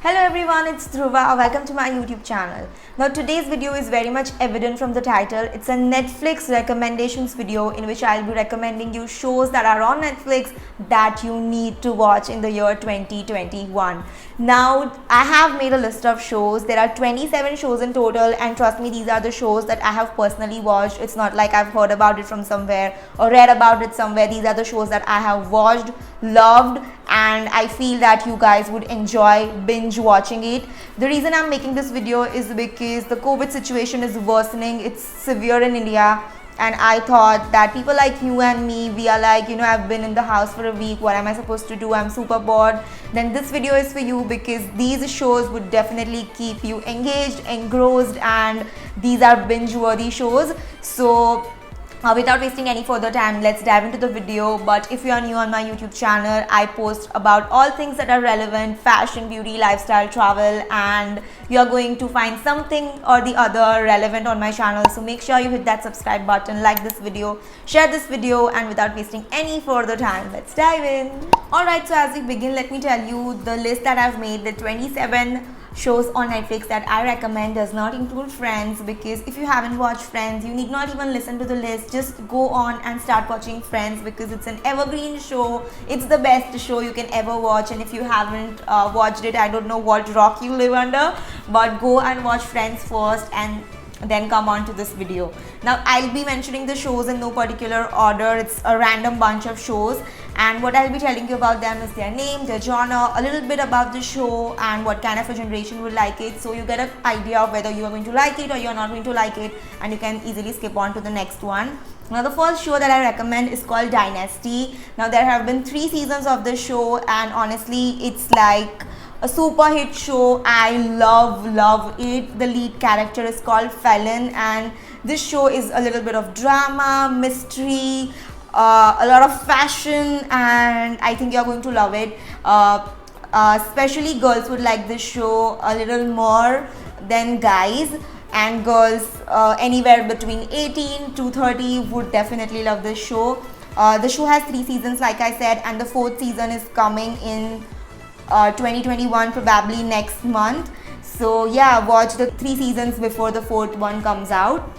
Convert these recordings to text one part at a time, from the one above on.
Hello everyone, it's Dhruva. Welcome to my YouTube channel. Now today's video is very much evident from the title. It's a Netflix recommendations video in which I'll be recommending you shows that are on Netflix that you need to watch in the year 2021. Now I have made a list of shows. There are 27 shows in total, and trust me, these are the shows that I have personally watched. It's not like I've heard about it from somewhere or read about it somewhere. These are the shows that I have watched, loved, and I feel that you guys would enjoy binge watching it. The reason I'm making this video is because the COVID situation is worsening. It's severe in India, and I thought that people like you and me, we are like, I've been in the house for a week, what am I supposed to do? I'm super bored. Then this video is for you, because these shows would definitely keep you engaged, engrossed, and these are binge worthy shows. So without wasting any further time, let's dive into the video. But if you are new on my YouTube channel, I post about all things that are relevant: fashion, beauty, lifestyle, travel, and you're going to find something or the other relevant on my channel. So make sure you hit that subscribe button, like this video, share this video, and without wasting any further time, let's dive in. Alright, so as we begin, let me tell you the list that I've made. The 27 shows on Netflix that I recommend does not include Friends, because if you haven't watched Friends, you need not even listen to the list. Just go on and start watching Friends, because it's an evergreen show. It's the best show you can ever watch, and if you haven't watched it, I don't know what rock you live under, but go and watch Friends first and then come on to this video. Now I'll be mentioning the shows in no particular order. It's a random bunch of shows, and what I'll be telling you about them is their name, their genre, a little bit about the show, and what kind of a generation would like it, so you get an idea of whether you are going to like it or you're not going to like it, and you can easily skip on to the next one. Now the first show that I recommend is called Dynasty. Now there have been 3 seasons of this show, and honestly it's like a super hit show. I love it. The lead character is called Felon, and this show is a little bit of drama, mystery, a lot of fashion, and I think you're going to love it. Especially girls would like this show a little more than guys, and girls anywhere between 18 to 30 would definitely love this show. The show has 3 seasons, like I said, and the 4th season is coming in 2021, probably next month. So yeah, watch the 3 seasons before the 4th one comes out.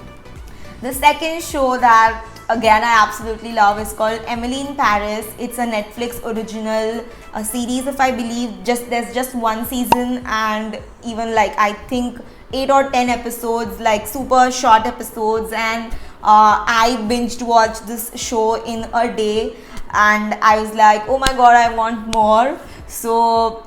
The second show that again I absolutely love is called Emily in Paris. It's a Netflix original series, if I believe. There's just 1 season, and even like I think 8 or 10 episodes, like super short episodes, and I binged watched this show in a day, and I was like, oh my god, I want more. So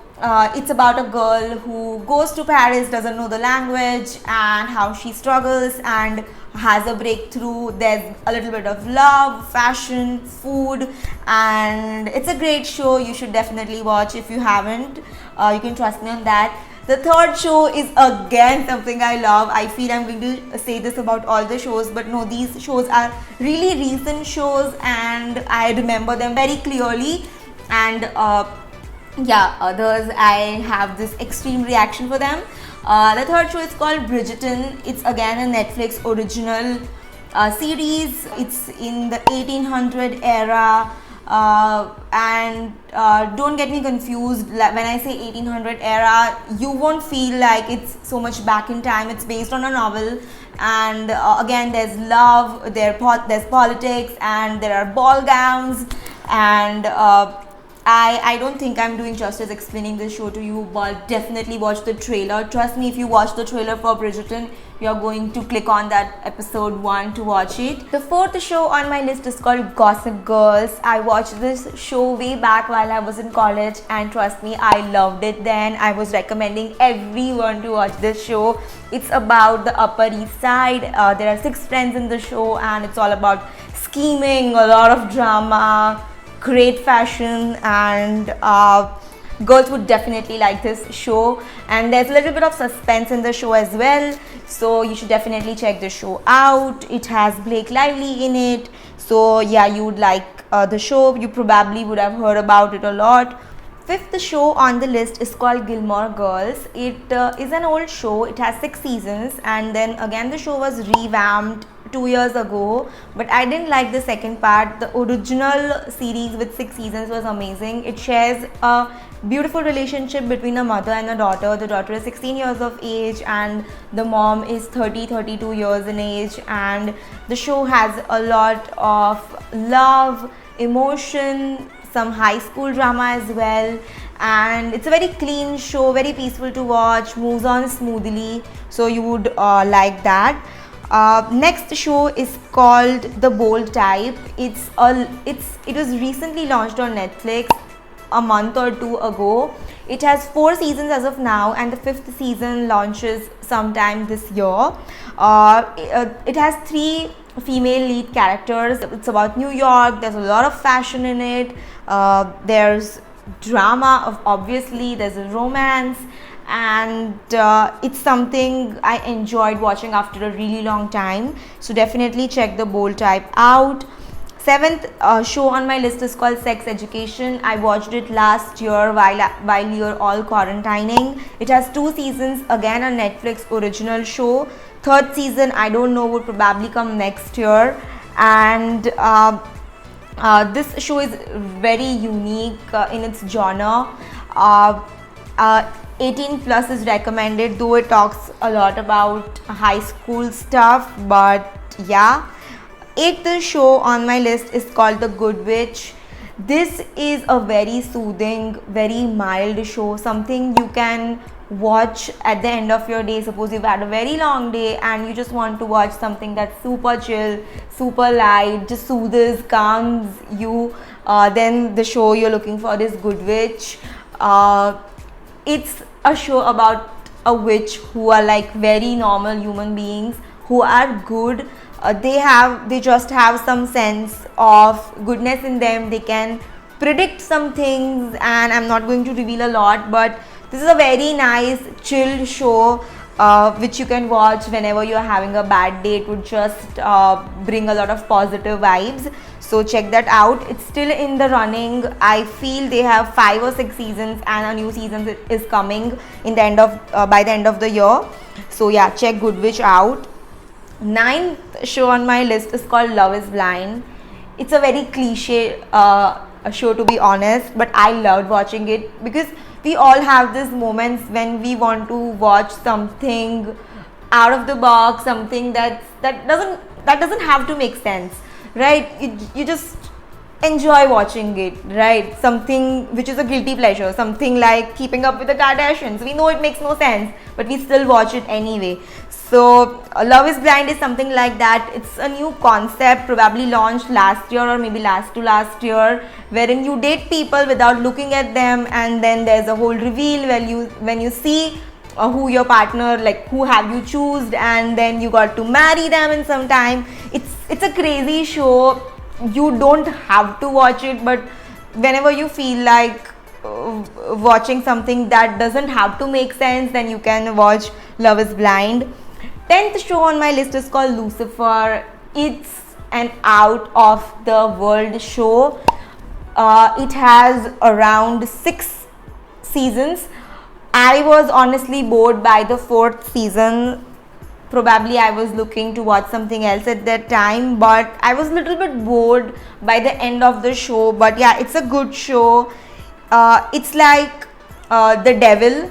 it's about a girl who goes to Paris, doesn't know the language, and how she struggles and has a breakthrough. There's a little bit of love, fashion, food, and it's a great show. You should definitely watch. If you haven't, you can trust me on that. The third show is again something I love. I feel I'm going to say this about all the shows, but no, these shows are really recent shows, and I remember them very clearly. And yeah, others I have this extreme reaction for them. The third show is called Bridgerton. It's again a Netflix original series. It's in the 1800 era, and don't get me confused. When I say 1800 era, you won't feel like it's so much back in time. It's based on a novel, and again there's love, there's politics, and there are ball gowns, and I don't think I'm doing justice explaining this show to you, but definitely watch the trailer. Trust me, if you watch the trailer for Bridgerton, you're going to click on that episode 1 to watch it. The 4th show on my list is called Gossip Girls. I watched this show way back while I was in college, and trust me, I loved it then. I was recommending everyone to watch this show. It's about the Upper East Side. There are 6 friends in the show, and it's all about scheming, a lot of drama, great fashion, and girls would definitely like this show. And there's a little bit of suspense in the show as well, so you should definitely check the show out. It has Blake Lively in it, so yeah, you would like the show. You probably would have heard about it a lot. 5th show on the list is called Gilmore Girls. It is an old show. It has 6 seasons, and then again the show was revamped 2 years ago, but I didn't like the second part. The original series with 6 seasons was amazing. It shares a beautiful relationship between a mother and a daughter. The daughter is 16 years of age and the mom is 32 years in age, and the show has a lot of love, emotion, some high school drama as well, and it's a very clean show, very peaceful to watch, moves on smoothly, so you would like that. Next show is called The Bold Type. It was recently launched on Netflix a month or two ago. It has 4 seasons as of now, and the 5th season launches sometime this year. It has 3 female lead characters. It's about New York. There's a lot of fashion in it. There's drama, obviously. There's a romance, and it's something I enjoyed watching after a really long time. So definitely check The Bold Type out. 7th show on my list is called Sex Education. I watched it last year while you're all quarantining. It has 2 seasons, again a Netflix original show. 3rd season, I don't know, would probably come next year. And this show is very unique in its genre. 18 plus is recommended, though it talks a lot about high school stuff, but yeah. 8th show on my list is called The Good Witch. This is a very soothing, very mild show, something you can watch at the end of your day. Suppose you've had a very long day and you just want to watch something that's super chill, super light, just soothes, calms you, then the show you're looking for is Good Witch. It's a show about a witch who are like very normal human beings who are good. They just have some sense of goodness in them. They can predict some things, and I'm not going to reveal a lot, but this is a very nice chilled show which you can watch whenever you're having a bad day. It would just bring a lot of positive vibes, so check that out. It's still in the running. I feel they have 5 or 6 seasons and a new season is coming in the end of by the end of the year. So yeah, check Good Witch out. 9th show on my list is called Love is Blind. It's a very cliche show, to be honest, but I loved watching it because we all have these moments when we want to watch something out of the box, something that doesn't have to make sense, right? You just enjoy watching it, right? Something which is a guilty pleasure, something like Keeping Up with the Kardashians. We know it makes no sense, but we still watch it anyway. So Love is Blind is something like that. It's a new concept, probably launched last year or maybe last year, wherein you date people without looking at them, and then there's a whole reveal when you see who your partner, like who have you chosen, and then you got to marry them in some time. It's a crazy show. You don't have to watch it, but whenever you feel like watching something that doesn't have to make sense, then you can watch Love is Blind. 10th show on my list is called Lucifer. It's an out of the world show. It has around 6 seasons. I was honestly bored by the 4th season. Probably I was looking to watch something else at that time, but I was a little bit bored by the end of the show. But yeah, it's a good show. It's like the devil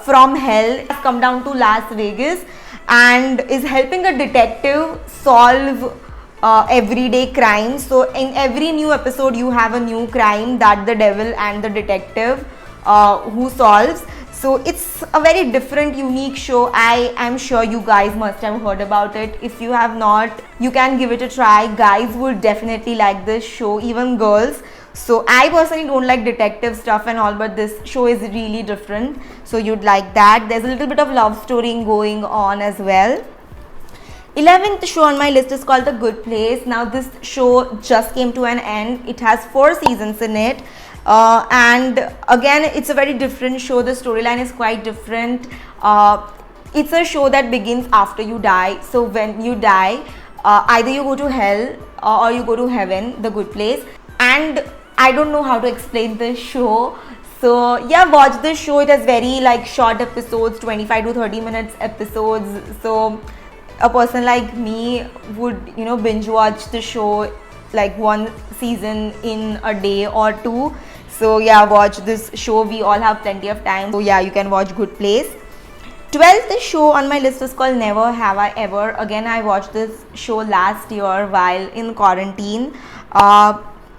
from hell has come down to Las Vegas and is helping a detective solve everyday crimes. So in every new episode you have a new crime that the devil and the detective who solves. So it's a very different, unique show. I am sure you guys must have heard about it. If you have not, you can give it a try. Guys would definitely like this show, even girls. So I personally don't like detective stuff and all, but this show is really different, so you'd like that. There's a little bit of love story going on as well. 11th show on my list is called The Good Place. Now this show just came to an end. It has 4 seasons in it, and again it's a very different show. The storyline is quite different. It's a show that begins after you die. So when you die, either you go to hell or you go to heaven, the good place. And I don't know how to explain this show. So yeah, watch this show. It has very like short episodes, 25 to 30 minutes episodes. So a person like me would, you know, binge watch the show like one season in a day or two. So yeah, watch this show. We all have plenty of time. So yeah, you can watch Good Place. 12th show on my list is called Never Have I Ever. Again, I watched this show last year while in quarantine.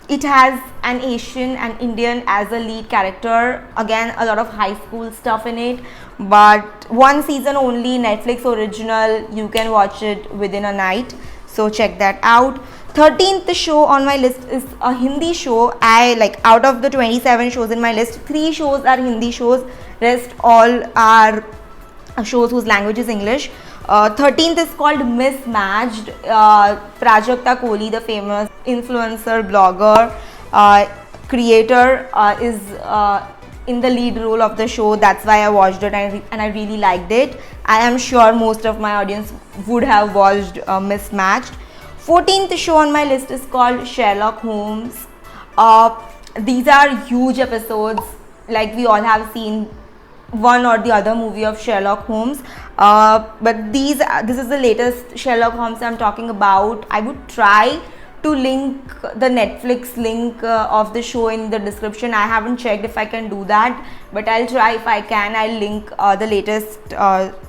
It has an Asian and Indian as a lead character. Again, a lot of high school stuff in it, but one season only, Netflix original. You can watch it within a night, so check that out. 13th show on my list is a Hindi show. I like, out of the 27 shows in my list, 3 shows are Hindi shows, rest all are shows whose language is English. 13th is called Mismatched. Prajakta Kohli, the famous influencer, blogger, creator, is in the lead role of the show. That's why I watched it, and I really liked it. I am sure most of my audience would have watched Mismatched. 14th show on my list is called Sherlock Holmes. These are huge episodes. Like, we all have seen one or the other movie of Sherlock Holmes, but this is the latest Sherlock Holmes I'm talking about. I would try to link the Netflix link of the show in the description. I haven't checked if I can do that, but I'll try. If I can, I'll link the latest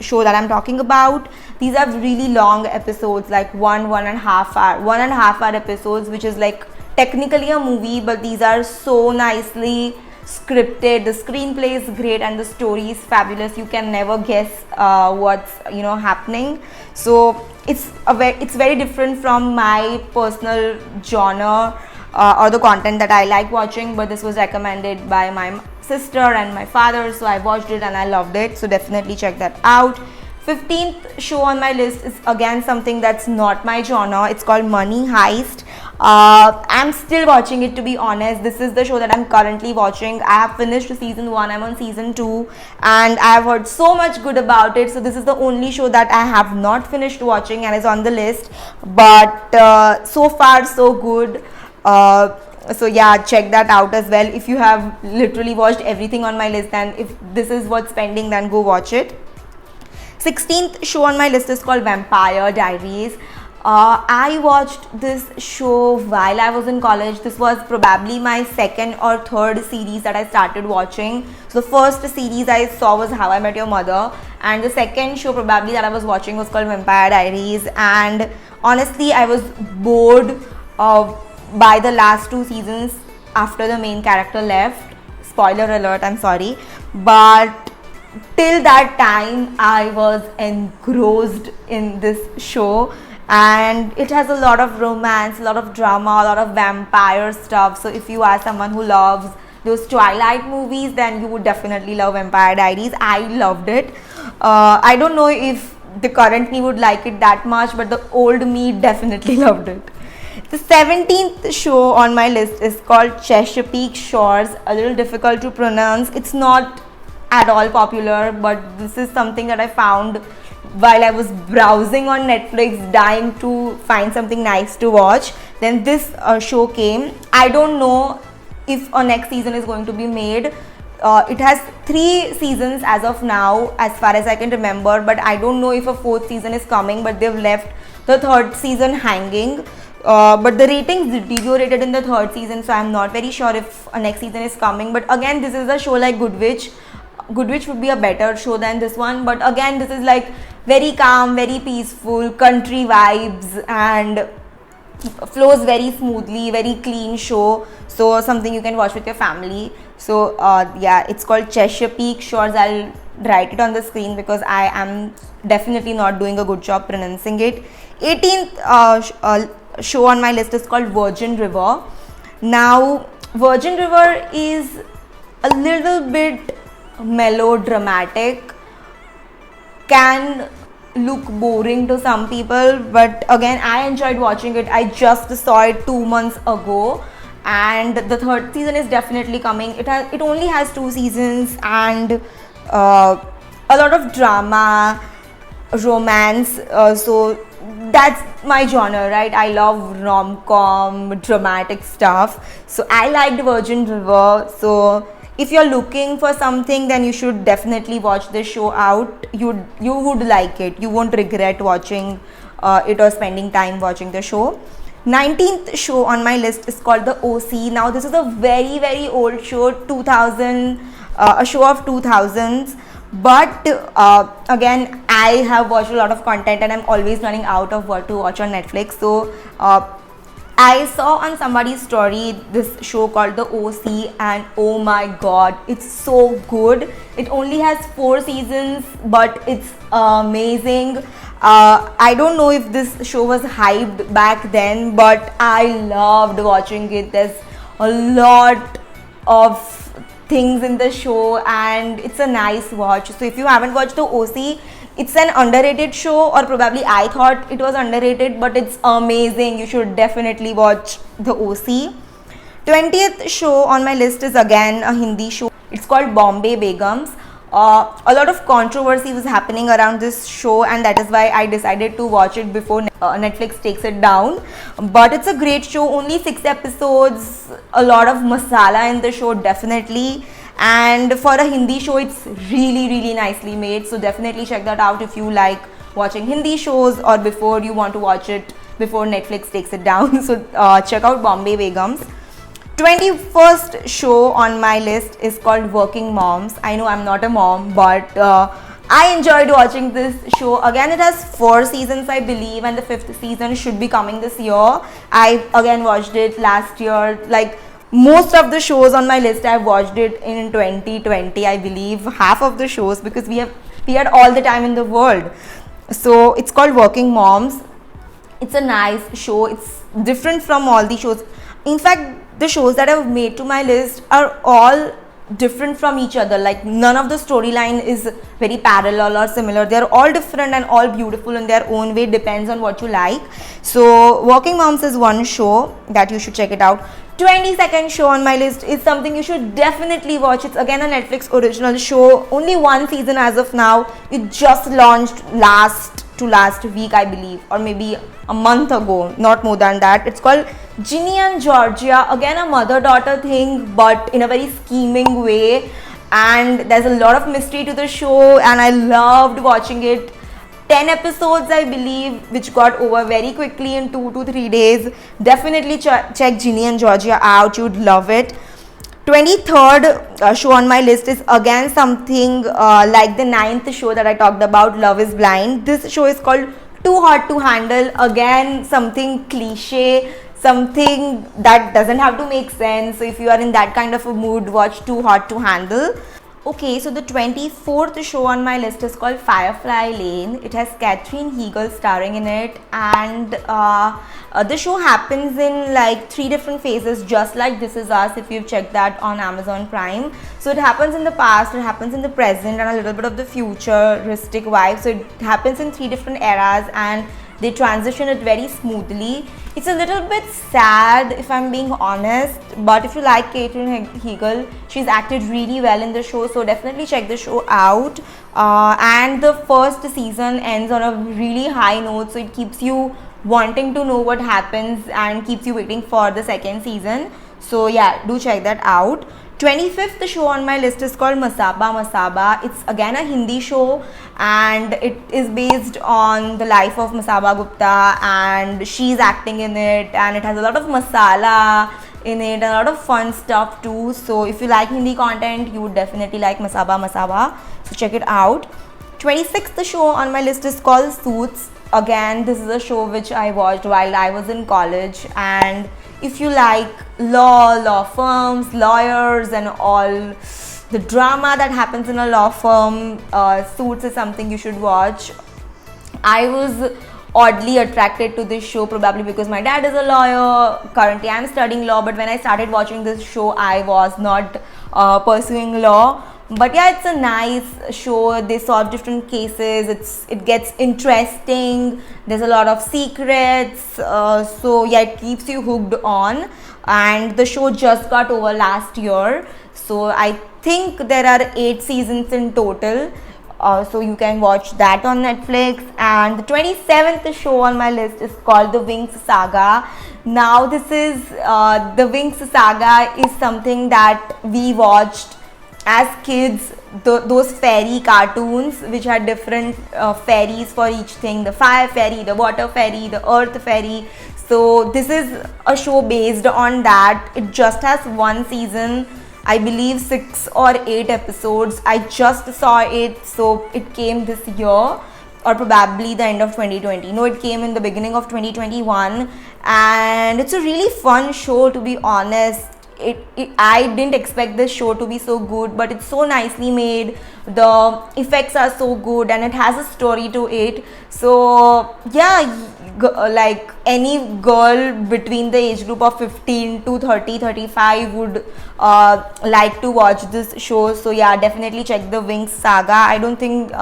show that I'm talking about. These are really long episodes, like one and a half hour episodes, which is like technically a movie, but these are so nicely scripted. The screenplay is great and the story is fabulous. You can never guess what's, you know, happening. So it's very different from my personal genre or the content that I like watching, but this was recommended by my sister and my father, so I watched it and I loved it. So definitely check that out. 15th show on my list is again something that's not my genre. It's called Money Heist. I'm still watching it, to be honest. This is the show that I'm currently watching. I have finished season 1, I'm on season 2, and I have heard so much good about it. So this is the only show that I have not finished watching and is on the list, but so far so good. So yeah, check that out as well. If you have literally watched everything on my list, and if this is what's pending, then go watch it. 16th show on my list is called Vampire Diaries. I watched this show while I was in college. This was probably my second or third series that I started watching. So the first series I saw was How I Met Your Mother, and the second show probably that I was watching was called Vampire Diaries. And honestly, I was bored by the last 2 seasons after the main character left. Spoiler alert, I'm sorry, but till that time I was engrossed in this show, and it has a lot of romance, a lot of drama, a lot of vampire stuff. So if you are someone who loves those Twilight movies, then you would definitely love Vampire Diaries. I loved it. I don't know if the current me would like it that much, but the old me definitely loved it. The 17th show on my list is called Chesapeake Shores. A little difficult to pronounce. It's not at all popular, but this is something that I found while I was browsing on Netflix, dying to find something nice to watch. Then this show came. I don't know if a next season is going to be made. It has 3 seasons as of now, as far as I can remember, but I don't know if a 4th season is coming, but they've left the 3rd season hanging. But the ratings deteriorated in the 3rd season, so I'm not very sure if a next season is coming. But again, this is a show like Good Witch. Good Witch would be a better show than this one, but again, this is like very calm, very peaceful, country vibes, and flows very smoothly, very clean show. So something you can watch with your family. So yeah, it's called Chesapeake Shores. I'll write it on the screen because I am definitely not doing a good job pronouncing it. 18th show on my list is called Virgin River. Now, Virgin River is a little bit melodramatic, can look boring to some people, but again, I enjoyed watching it. I just saw it 2 months ago, and the 3rd season is definitely coming. It only has 2 seasons, and a lot of drama, romance, so that's my genre, right? I love rom-com, dramatic stuff, so I liked Virgin River. So if you're looking for something, then you should definitely watch this show out. You would like it. You won't regret watching it or spending time watching the show. 19th show on my list is called The OC. Now this is a very very old show, 2000, a show of 2000s. But again, I have watched a lot of content and I'm always running out of what to watch on Netflix. So I saw on somebody's story this show called The OC, and oh my god, it's so good. It only has 4 seasons, but it's amazing. I don't know if this show was hyped back then, but I loved watching it. There's a lot of things in the show and it's a nice watch. So if you haven't watched The OC, it's an underrated show, or probably I thought it was underrated, but it's amazing. You should definitely watch The OC. 20th show on my list is again a Hindi show. It's called Bombay Begums. A lot of controversy was happening around this show, and that is why I decided to watch it before Netflix takes it down. But it's a great show, only 6 episodes, a lot of masala in the show definitely. And for a Hindi show, it's really really nicely made, so definitely check that out if you like watching Hindi shows, or before you want to watch it before Netflix takes it down. So check out Bombay Begums. 21st show on my list is called Working Moms. I know I'm not a mom, but I enjoyed watching this show. Again, it has 4 seasons I believe, and the 5th season should be coming this year. I again watched it last year. Like most of the shows on my list, I've watched it in 2020 I believe, half of the shows, because we had all the time in the world. So it's called Working Moms. It's a nice show. It's different from all the shows. In fact, the shows that I've made to my list are all different from each other. Like none of the storyline is very parallel or similar. They're all different and all beautiful in their own way. Depends on what you like. So Working Moms is one show that you should check it out. 22nd show on my list is something you should definitely watch. It's again a Netflix original show. Only 1 season as of now. It just launched last week I believe, or maybe a month ago, not more than that. It's called Ginny and Georgia. Again a mother-daughter thing, but in a very scheming way, and there's a lot of mystery to the show, and I loved watching it. 10 episodes I believe, which got over very quickly in 2 to 3 days. Definitely check Ginny and Georgia out, you'd love it. 23rd show on my list is again something like the 9th show that I talked about, Love is Blind. This show is called Too Hot to Handle. Again something cliche, something that doesn't have to make sense. So if you are in that kind of a mood, watch Too Hot to Handle. Okay, so the 24th show on my list is called Firefly Lane. It has Katherine Heigl starring in it, and the show happens in like 3 different phases, just like This Is Us, if you've checked that on Amazon Prime. So it happens in the past, it happens in the present, and a little bit of the futuristic vibe. So it happens in 3 different eras, and they transition it very smoothly. It's a little bit sad if I'm being honest, but if you like Katherine Heigl, she's acted really well in the show, so definitely check the show out. And the first season ends on a really high note, so it keeps you wanting to know what happens and keeps you waiting for the second season. So yeah, do check that out. 25th show on my list is called Masaba Masaba. It's again a Hindi show, and it is based on the life of Masaba Gupta, and she's acting in it, and it has a lot of masala in it and a lot of fun stuff too. So if you like Hindi content, you would definitely like Masaba Masaba, so check it out. 26th show on my list is called Suits. Again, this is a show which I watched while I was in college, and if you like law firms, lawyers and all the drama that happens in a law firm, Suits is something you should watch. I was oddly attracted to this show, probably because my dad is a lawyer. Currently I am studying law, but when I started watching this show, I was not pursuing law. But yeah, it's a nice show. They solve different cases. It gets interesting. There's a lot of secrets. So yeah, it keeps you hooked on. And the show just got over last year. So I think there are 8 seasons in total. So you can watch that on Netflix. And the 27th show on my list is called The Winx Saga. Now this is the Winx Saga is something that we watched as kids, those fairy cartoons which had different fairies for each thing, the fire fairy, the water fairy, the earth fairy. So this is a show based on that. It just has one season, I believe 6 or 8 episodes. I just saw it, so it came this year or probably the end of 2020. No, it came in the beginning of 2021, and it's a really fun show, to be honest. I didn't expect this show to be so good, but it's so nicely made. The effects are so good, and it has a story to it. So yeah, like any girl between the age group of 15 to 30, 35 would like to watch this show. So yeah, definitely check the Winx Saga. I don't think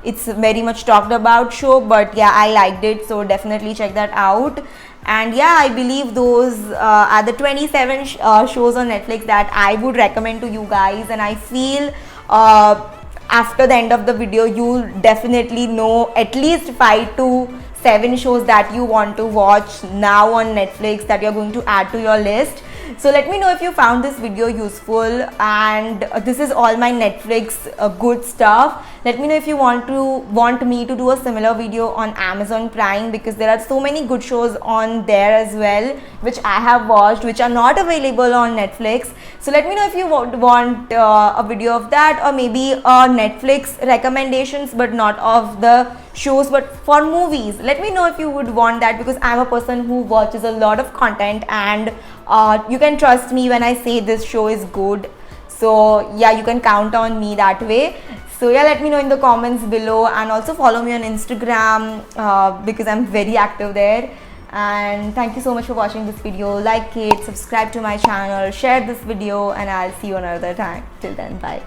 it's very much talked about show, but yeah, I liked it, so definitely check that out. And yeah, I believe those are the 27 shows on Netflix that I would recommend to you guys, and I feel after the end of the video you'll definitely know at least 5 to 7 shows that you want to watch now on Netflix that you're going to add to your list. So let me know if you found this video useful, and this is all my Netflix good stuff. Let me know if you want me to do a similar video on Amazon Prime, because there are so many good shows on there as well which I have watched, which are not available on Netflix. So let me know if you want a video of that, or maybe Netflix recommendations, but not of the shows but for movies. Let me know if you would want that, because I'm a person who watches a lot of content, and you can trust me when I say this show is good. So yeah, you can count on me that way. So yeah, let me know in the comments below, and also follow me on Instagram because I'm very active there. And thank you so much for watching this video. Like it, subscribe to my channel, share this video, and I'll see you another time. Till then, bye.